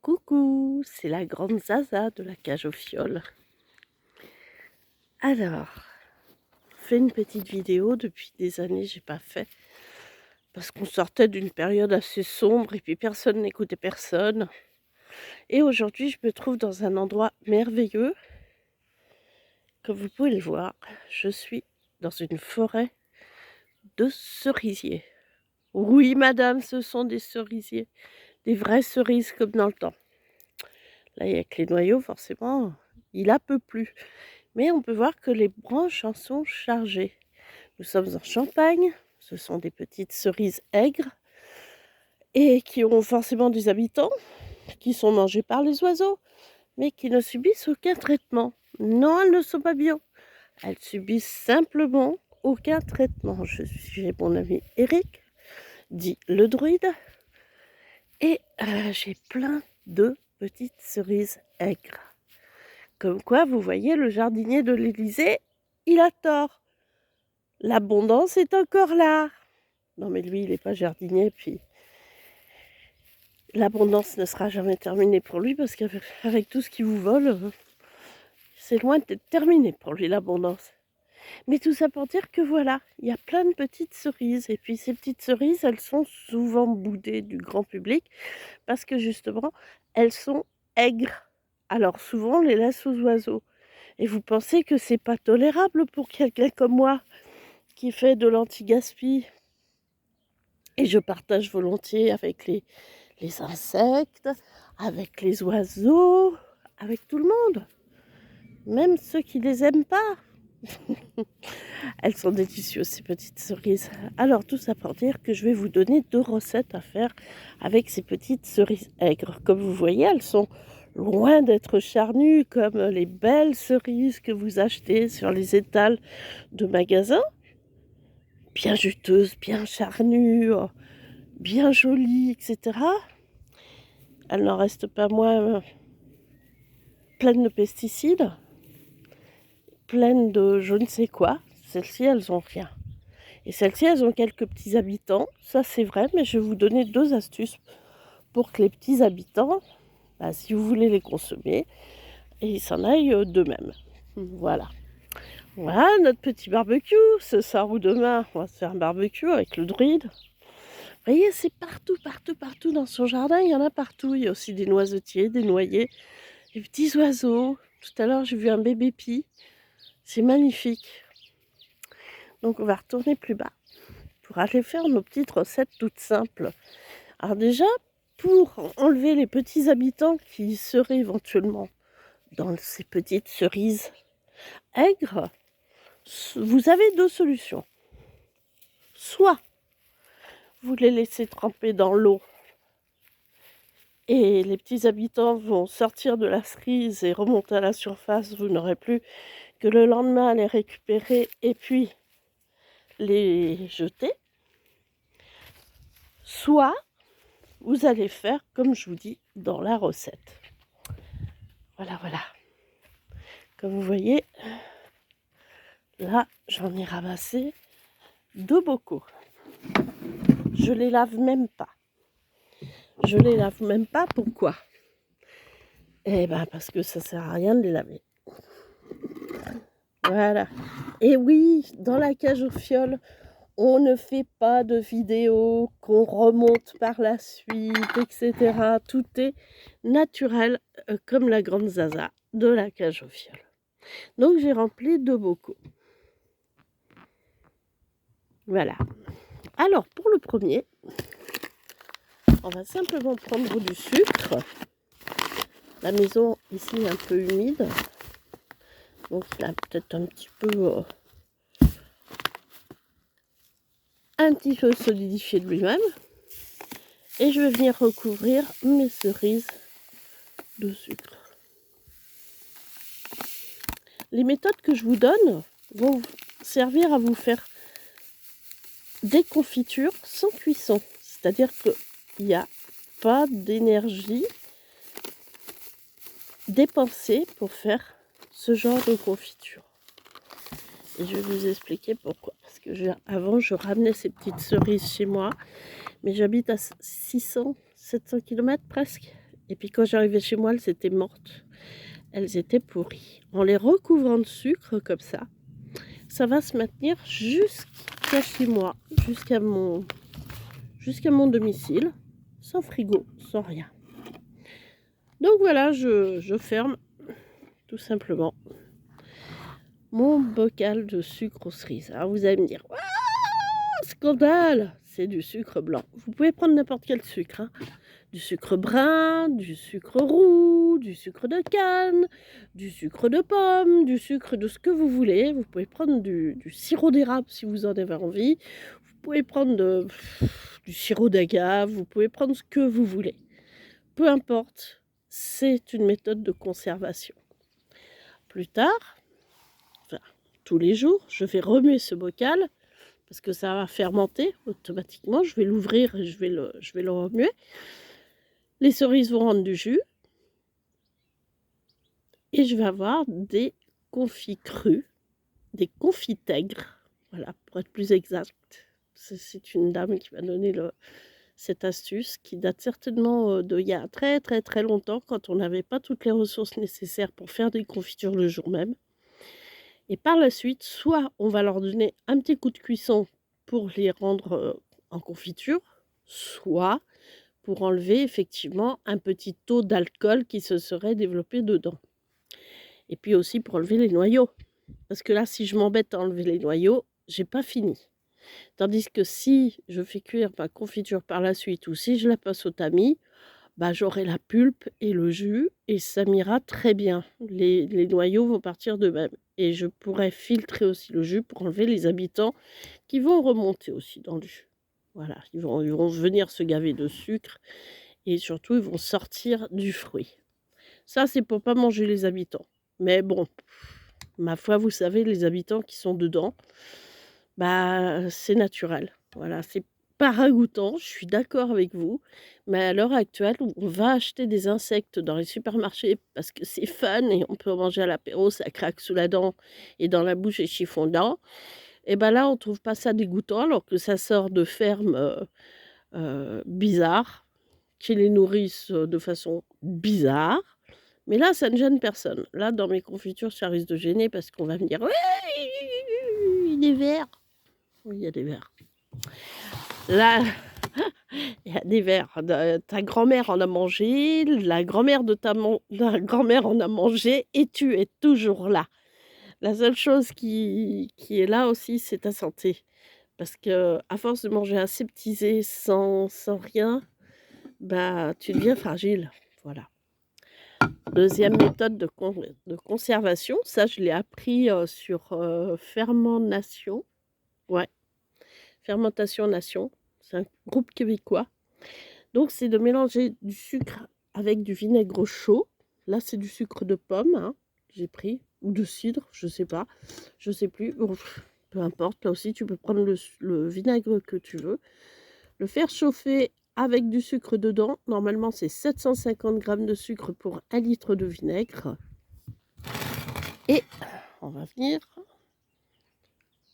Coucou, c'est la grande Zaza de la cage aux fioles. Alors, je fais une petite vidéo, depuis des années j'ai pas fait, parce qu'on sortait d'une période assez sombre et puis personne n'écoutait personne. Et aujourd'hui je me trouve dans un endroit merveilleux. Comme vous pouvez le voir, je suis dans une forêt de cerisiers. Oui madame, ce sont des cerisiers, des vraies cerises comme dans le temps. Là il n'y a que les noyaux forcément, il a peu plu. Mais on peut voir que les branches en sont chargées. Nous sommes en Champagne, ce sont des petites cerises aigres et qui ont forcément des habitants, qui sont mangés par les oiseaux, mais qui ne subissent aucun traitement. Non, elles ne sont pas bio. Elles subissent simplement aucun traitement. Je suis chez mon ami Eric, dit le druide, et j'ai plein de petites cerises aigres. Comme quoi, vous voyez, le jardinier de l'Élysée, il a tort. L'abondance est encore là. Non mais lui, il n'est pas jardinier, puis l'abondance ne sera jamais terminée pour lui, parce qu'avec tout ce qu'il vous vole, c'est loin d'être terminé pour lui, l'abondance. Mais tout ça pour dire que voilà, il y a plein de petites cerises, et puis ces petites cerises, elles sont souvent boudées du grand public, parce que justement, elles sont aigres. Alors souvent, on les laisse aux oiseaux. Et vous pensez que c'est pas tolérable pour quelqu'un comme moi, qui fait de l'anti-gaspi, et je partage volontiers avec les insectes, avec les oiseaux, avec tout le monde, même ceux qui ne les aiment pas. Elles sont délicieuses, ces petites cerises. Alors tout ça pour dire que je vais vous donner 2 recettes à faire avec ces petites cerises aigres. Comme vous voyez, elles sont loin d'être charnues comme les belles cerises que vous achetez sur les étals de magasins. Bien juteuses, bien charnues, bien jolies, etc. Elles n'en restent pas moins pleines de pesticides, pleines de je ne sais quoi. Celles-ci, elles n'ont rien. Et celles-ci, elles ont quelques petits habitants, ça c'est vrai, mais je vais vous donner 2 astuces pour que les petits habitants, si vous voulez les consommer, et ils s'en aillent d'eux-mêmes. Voilà. Voilà notre petit barbecue. Ce soir ou demain, on va se faire un barbecue avec le druide. Vous voyez, c'est partout, partout, partout dans son jardin, il y en a partout. Il y a aussi des noisetiers, des noyers, des petits oiseaux. Tout à l'heure, j'ai vu un bébé pie. C'est magnifique. Donc, on va retourner plus bas pour aller faire nos petites recettes toutes simples. Alors déjà, pour enlever les petits habitants qui seraient éventuellement dans ces petites cerises aigres, vous avez 2 solutions. Soit vous les laissez tremper dans l'eau et les petits habitants vont sortir de la cerise et remonter à la surface, vous n'aurez plus que le lendemain à les récupérer et puis les jeter. Soit vous allez faire comme je vous dis dans la recette. Voilà, voilà. Comme vous voyez, là j'en ai ramassé 2 bocaux. Je les lave même pas. Je les lave même pas, pourquoi? Eh bien parce que ça sert à rien de les laver. Voilà. Et oui, dans la cage aux fioles, on ne fait pas de vidéos qu'on remonte par la suite, etc. Tout est naturel, comme la grande Zaza de la cage aux fioles. Donc j'ai rempli 2 bocaux. Voilà. Alors pour le premier, on va simplement prendre du sucre. La maison ici est un peu humide, donc il a peut-être un petit peu solidifié de lui-même. Et je vais venir recouvrir mes cerises de sucre. Les méthodes que je vous donne vont servir à vous faire des confitures sans cuisson. C'est-à-dire qu'il n'y a pas d'énergie dépensée pour faire ce genre de confiture. Et je vais vous expliquer pourquoi. Parce que avant, je ramenais ces petites cerises chez moi, mais j'habite à 600, 700 km presque. Et puis quand j'arrivais chez moi, elles étaient mortes. Elles étaient pourries. En les recouvrant de sucre comme ça va se maintenir jusqu'à chez moi, jusqu'à mon domicile, sans frigo, sans rien. Donc voilà, je ferme tout simplement mon bocal de sucre aux cerises. Alors vous allez me dire, ah, scandale, c'est du sucre blanc. Vous pouvez prendre n'importe quel sucre, hein. Du sucre brun, du sucre roux, du sucre de canne, du sucre de pomme, du sucre de ce que vous voulez. Vous pouvez prendre du sirop d'érable si vous en avez envie. Vous pouvez prendre du sirop d'agave, vous pouvez prendre ce que vous voulez. Peu importe, c'est une méthode de conservation. Plus tard, enfin, tous les jours, je vais remuer ce bocal parce que ça va fermenter automatiquement. Je vais l'ouvrir et je vais le remuer. Les cerises vont rendre du jus et je vais avoir des confits crus, des confitègres, voilà, pour être plus exact. C'est une dame qui m'a donné cette astuce qui date certainement d'il y a très très très longtemps quand on n'avait pas toutes les ressources nécessaires pour faire des confitures le jour même. Et par la suite, soit on va leur donner un petit coup de cuisson pour les rendre en confiture, soit pour enlever effectivement un petit taux d'alcool qui se serait développé dedans. Et puis aussi pour enlever les noyaux. Parce que là, si je m'embête à enlever les noyaux, j'ai pas fini. Tandis que si je fais cuire ma confiture par la suite ou si je la passe au tamis, bah, j'aurai la pulpe et le jus et ça m'ira très bien. Les noyaux vont partir d'eux-mêmes. Et je pourrais filtrer aussi le jus pour enlever les habitants qui vont remonter aussi dans le jus. Voilà, ils vont venir se gaver de sucre et surtout ils vont sortir du fruit. Ça, c'est pour pas manger les habitants. Mais bon, ma foi, vous savez, les habitants qui sont dedans, bah, c'est naturel. Voilà, c'est pas ragoûtant, je suis d'accord avec vous. Mais à l'heure actuelle, où on va acheter des insectes dans les supermarchés parce que c'est fun et on peut en manger à l'apéro, ça craque sous la dent et dans la bouche et chiffon-dent. Et ben là, on trouve pas ça dégoûtant alors que ça sort de fermes bizarres qui les nourrissent de façon bizarre. Mais là, ça ne gêne personne. Là, dans mes confitures, ça risque de gêner parce qu'on va me dire: «Ouais, des vers». Oui, il y a des vers. Là, il y a des vers. Ta grand-mère en a mangé, la grand-mère de ta grand-mère en a mangé et tu es toujours là. La seule chose qui est là aussi, c'est ta santé. Parce que à force de manger aseptisé sans rien, bah, tu deviens fragile. Voilà. Deuxième méthode de conservation, ça je l'ai appris sur Fermentation. Ouais, Fermentation Nation, c'est un groupe québécois. Donc c'est de mélanger du sucre avec du vinaigre chaud. Là c'est du sucre de pomme, hein, j'ai pris, ou de cidre, je sais pas, je sais plus. Bon, peu importe, là aussi tu peux prendre le vinaigre que tu veux, le faire chauffer avec du sucre dedans. Normalement, c'est 750 g de sucre pour 1 litre de vinaigre. Et on va venir.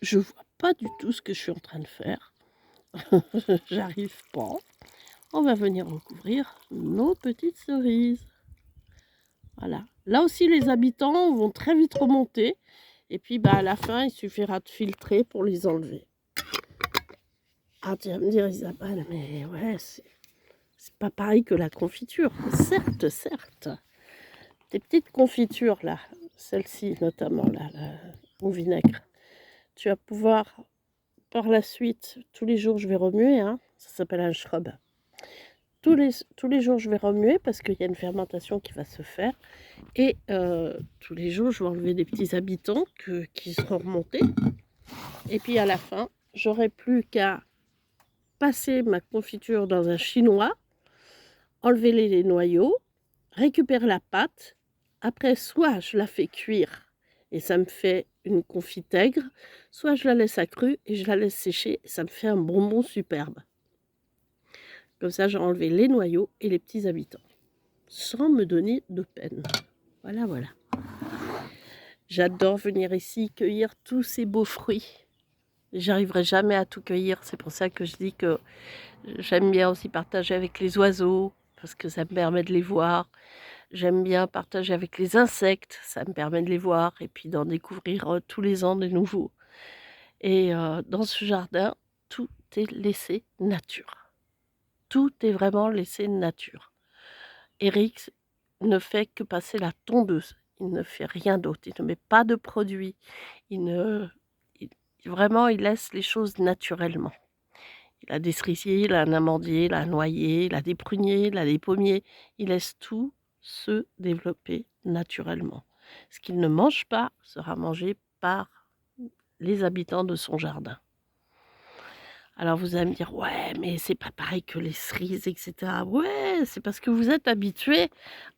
Je vois pas du tout ce que je suis en train de faire. J'arrive pas. On va venir recouvrir nos petites cerises. Voilà. Là aussi, les habitants vont très vite remonter. Et puis, bah, à la fin, il suffira de filtrer pour les enlever. Ah, tu vas me dire, Isabelle, mais ouais, c'est pas pareil que la confiture. Certes, certes. Des petites confitures, là, celle-ci notamment, là, au vinaigre, tu vas pouvoir, par la suite, tous les jours, je vais remuer, hein, ça s'appelle un shrub. Tous les jours, je vais remuer parce qu'il y a une fermentation qui va se faire. Et tous les jours, je vais enlever des petits habitants qui seront remontés. Et puis à la fin, j'aurai plus qu'à passer ma confiture dans un chinois, enlever les noyaux, récupérer la pâte. Après, soit je la fais cuire et ça me fait une confitègre, soit je la laisse à cru et je la laisse sécher et ça me fait un bonbon superbe. Comme ça, j'ai enlevé les noyaux et les petits habitants, sans me donner de peine. Voilà, voilà. J'adore venir ici cueillir tous ces beaux fruits. J'arriverai jamais à tout cueillir, c'est pour ça que je dis que j'aime bien aussi partager avec les oiseaux, parce que ça me permet de les voir. J'aime bien partager avec les insectes, ça me permet de les voir et puis d'en découvrir tous les ans des nouveaux. Et dans ce jardin, tout est laissé nature. Tout est vraiment laissé nature. Eric ne fait que passer la tondeuse. Il ne fait rien d'autre. Il ne met pas de produits. Vraiment, il laisse les choses naturellement. Il a des cerisiers, il a un amandier, il a un noyer, il a des pruniers, il a des pommiers. Il laisse tout se développer naturellement. Ce qu'il ne mange pas sera mangé par les habitants de son jardin. Alors vous allez me dire, ouais, mais c'est pas pareil que les cerises, etc. Ouais, c'est parce que vous êtes habitué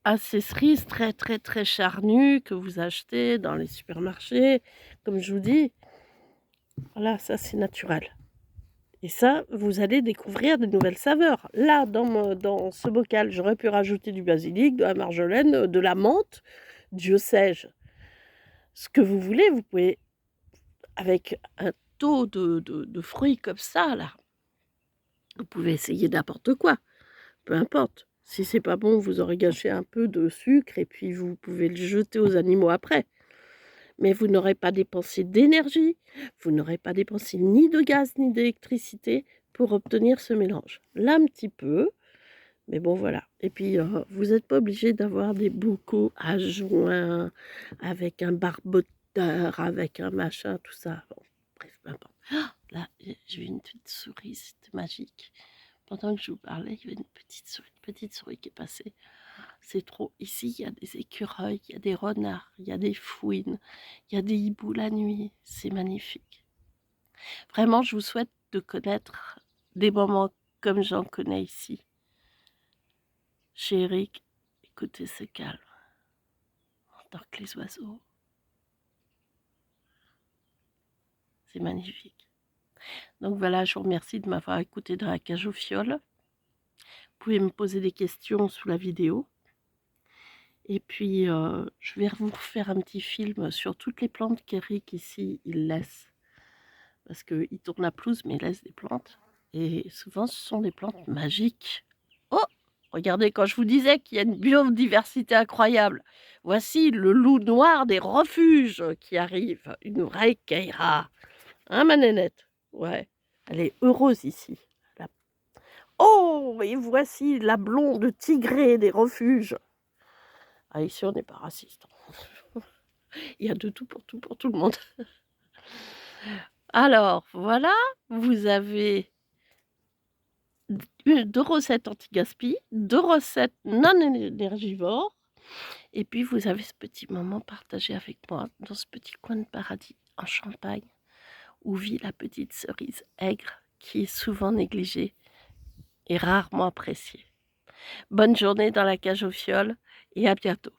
à ces cerises très très très charnues que vous achetez dans les supermarchés. Comme je vous dis, voilà, ça c'est naturel. Et ça, vous allez découvrir de nouvelles saveurs. Là, dans ce bocal, j'aurais pu rajouter du basilic, de la marjolaine, de la menthe, Dieu sais-je. Ce que vous voulez, vous pouvez, avec un taux de fruits comme ça, là, vous pouvez essayer n'importe quoi, peu importe. Si c'est pas bon, vous aurez gâché un peu de sucre et puis vous pouvez le jeter aux animaux après. Mais vous n'aurez pas dépensé d'énergie, vous n'aurez pas dépensé ni de gaz ni d'électricité pour obtenir ce mélange. Là, un petit peu, mais bon, voilà. Et puis, vous n'êtes pas obligé d'avoir des bocaux à joint, avec un barboteur, avec un machin, tout ça. Bon, bref, peu importe. Ah, là, j'ai vu une petite souris, c'était magique. Pendant que je vous parlais, il y avait une petite souris qui est passée. C'est trop. Ici, il y a des écureuils, il y a des renards, il y a des fouines, il y a des hiboux la nuit. C'est magnifique. Vraiment, je vous souhaite de connaître des moments comme j'en connais ici. Chez Eric, écoutez, c'est calme. On entend que les oiseaux. C'est magnifique. Donc voilà, je vous remercie de m'avoir écouté dans la cage aux fioles. Vous pouvez me poser des questions sous la vidéo. Et puis, je vais vous refaire un petit film sur toutes les plantes qu'Eric, ici, il laisse. Parce qu'il tourne la pelouse, mais il laisse des plantes. Et souvent, ce sont des plantes magiques. Oh, regardez, quand je vous disais qu'il y a une biodiversité incroyable, voici le loup noir des refuges qui arrive. Une vraie Keira. Hein, ma nénette? Ouais, elle est heureuse ici. Oh, et voici la blonde tigrée des refuges. Ah, ici, on n'est pas raciste. Il y a de tout pour tout le monde. Alors, voilà, vous avez 2 recettes anti-gaspi, 2 recettes non énergivores, et puis vous avez ce petit moment partagé avec moi dans ce petit coin de paradis en Champagne, où vit la petite cerise aigre qui est souvent négligée et rarement appréciée. Bonne journée dans la cage aux fioles et à bientôt.